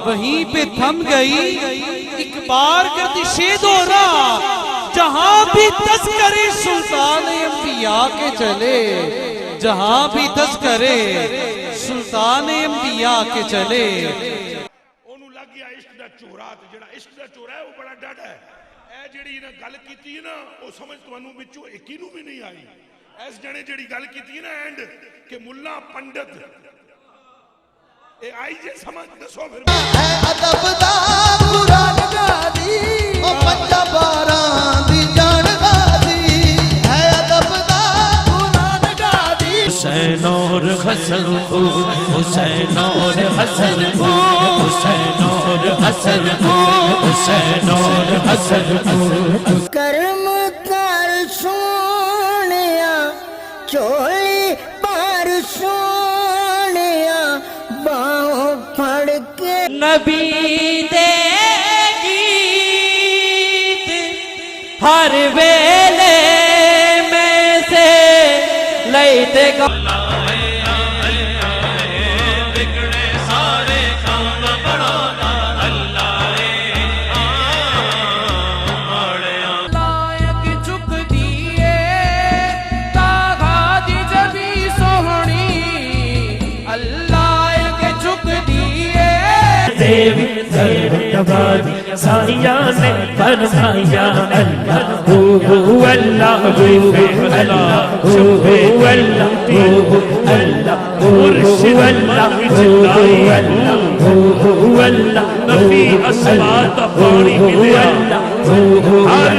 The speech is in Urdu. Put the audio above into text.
وہیں پہ تھم گئی ایک بار گردش دورہ، جہاں بھی تذکرے سلطان انبیاء کے چلے، جہاں بھی تذکرے سلطان انبیاء کے چلے۔ انہوں لگ گیا عشق دا چورا، جڑا عشق دا چورا ہے وہ بڑا ڈاڈا ہے۔ اے جڑی انہاں گل کیتی ہے نا، وہ سمجھ تمہوں بچوں ایکینوں بھی نہیں آئی۔ ایس جنے جڑی گل کیتی ہے نا اینڈ کہ ملا پنڈت، اے آئی جے سمجھ دسو پھر اے ادب دا قرآن گادی، او پنجا باران دی جان گادی، اے ادب دا قرآن گادی۔ حسین اور حسن کو، حسین اور حسن کو، حسین اور حسن کو، حسین اور حسن کو۔ کرم کر سونیا چولی پر سونیا باہوں پھڑ کے نبی دے گیت ہر ویلے میں سے لیتے گا۔ بگڑے سارے کام بڑھانا اللہ لائق چک دیئے تاغا دی جبی سوہنی، اللہ کے چک دیئے دیوی تبادی سائیاں نے فرمایا اللہ ہو اللہ ہو اللہ ہو اللہ ہو اللہ ہو اللہ ہو اللہ نبی اسماء پانی ملیا ہر